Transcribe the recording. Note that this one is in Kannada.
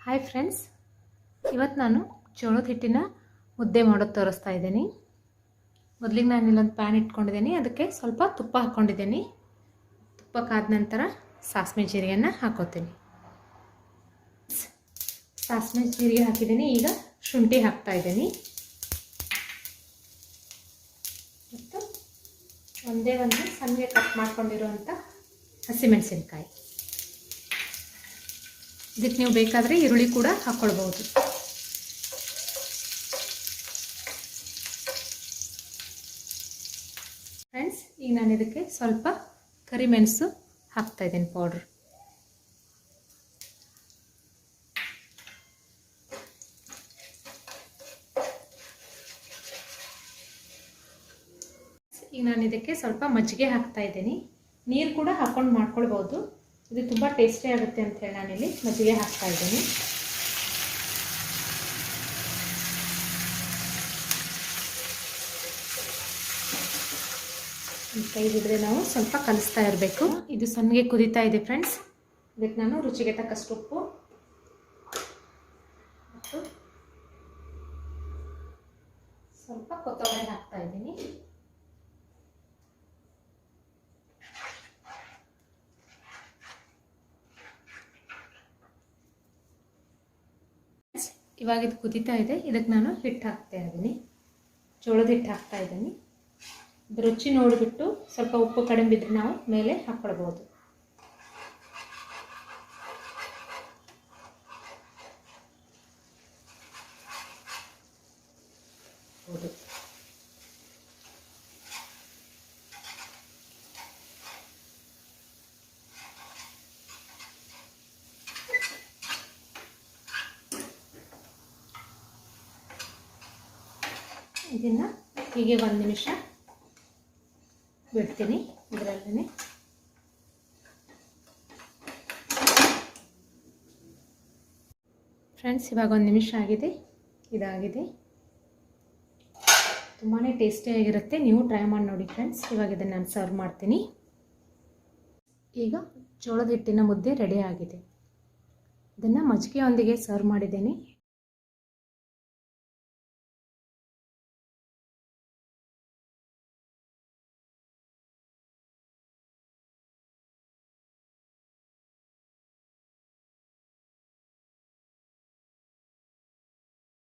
ಹಾಯ್ ಫ್ರೆಂಡ್ಸ್, ಇವತ್ತು ನಾನು ಜೋಳದ ಹಿಟ್ಟಿನ ಮುದ್ದೆ ಮಾಡೋದು ತೋರಿಸ್ತಾ ಇದ್ದೀನಿ. ಮೊದಲಿಗೆ ನಾನು ಇಲ್ಲೊಂದು ಪ್ಯಾನ್ ಇಟ್ಕೊಂಡಿದ್ದೀನಿ. ಅದಕ್ಕೆ ಸ್ವಲ್ಪ ತುಪ್ಪ ಹಾಕ್ಕೊಂಡಿದ್ದೀನಿ. ತುಪ್ಪ ಕಾದ ನಂತರ ಸಾಸಿವೆ ಜೀರಿಗೆಯನ್ನು ಹಾಕೋತೀನಿ. ಸಾಸಿವೆ ಜೀರಿಗೆ ಹಾಕಿದ್ದೀನಿ. ಈಗ ಶುಂಠಿ ಹಾಕ್ತಾ ಇದ್ದೀನಿ ಮತ್ತು ಒಂದೇ ಒಂದು ಸಣ್ಣಗೆ ಕಟ್ ಮಾಡ್ಕೊಂಡಿರುವಂಥ ಹಸಿಮೆಣಸಿನಕಾಯಿ. ಇದಕ್ಕೆ ನೀವು ಬೇಕಾದರೆ ಈರುಳ್ಳಿ ಕೂಡ ಹಾಕ್ಕೊಳ್ಬೋದು. ಫ್ರೆಂಡ್ಸ್, ಈಗ ನಾನು ಇದಕ್ಕೆ ಸ್ವಲ್ಪ ಕರಿಮೆಣಸು ಹಾಕ್ತಾ ಇದ್ದೀನಿ ಪೌಡ್ರ್. ಈಗ ನಾನು ಇದಕ್ಕೆ ಸ್ವಲ್ಪ ಮಜ್ಜಿಗೆ ಹಾಕ್ತಾ ಇದ್ದೀನಿ. ನೀರು ಕೂಡ ಹಾಕ್ಕೊಂಡು ಮಾಡ್ಕೊಳ್ಬೋದು. ಇದು ತುಂಬ ಟೇಸ್ಟಿ ಆಗುತ್ತೆ ಅಂತ ಹೇಳಿ ನಾನಿಲ್ಲಿ ಮಜ್ಜಿಗೆ ಹಾಕ್ತಾ ಇದ್ದೀನಿ. ಕೈ ಬಿಡದೆ ನಾವು ಸ್ವಲ್ಪ ಕಲಿಸ್ತಾ ಇರಬೇಕು. ಇದು ಸಣ್ಣಗೆ ಕುದೀತಾ ಇದೆ ಫ್ರೆಂಡ್ಸ್. ಇದಕ್ಕೆ ನಾನು ರುಚಿಗೆ ತಕ್ಕಷ್ಟು ಉಪ್ಪು ಮತ್ತು ಸ್ವಲ್ಪ ಕೊತ್ತಂಬರಿ ಹಾಕ್ತಾ ಇದ್ದೀನಿ. ಇವಾಗ ಇದು ಕುದೀತಾ ಇದೆ. ಇದಕ್ಕೆ ನಾನು ಹಿಟ್ಟು ಹಾಕ್ತಾ ಇದ್ದೀನಿ. ಜೋಳದ ಹಿಟ್ಟು ಹಾಕ್ತಾ ಇದ್ದೀನಿ. ರುಚಿ ನೋಡಿಬಿಟ್ಟು ಸ್ವಲ್ಪ ಉಪ್ಪು ಕಡಿಮೆ ಬಿದ್ದರೆ ನಾವು ಮೇಲೆ ಹಾಕ್ಕೊಳ್ಬೋದು. ಹೌದು, ಇದನ್ನು ಹೀಗೆ 1 ನಿಮಿಷ ಬಿಡ್ತೀನಿ ಇದರಲ್ಲೇ. ಫ್ರೆಂಡ್ಸ್, ಇವಾಗ 1 ನಿಮಿಷ ಆಗಿದೆ. ಇದಾಗಿದೆ. ತುಂಬಾ ಟೇಸ್ಟಿಯಾಗಿರುತ್ತೆ. ನೀವು ಟ್ರೈ ಮಾಡಿ ನೋಡಿ ಫ್ರೆಂಡ್ಸ್. ಇವಾಗ ಇದನ್ನು ನಾನು ಸರ್ವ್ ಮಾಡ್ತೀನಿ. ಈಗ ಜೋಳದ ಹಿಟ್ಟಿನ ಮುದ್ದೆ ರೆಡಿ ಆಗಿದೆ. ಇದನ್ನು ಮಜ್ಜಿಗೆಯೊಂದಿಗೆ ಸರ್ವ್ ಮಾಡಿದ್ದೇನೆ.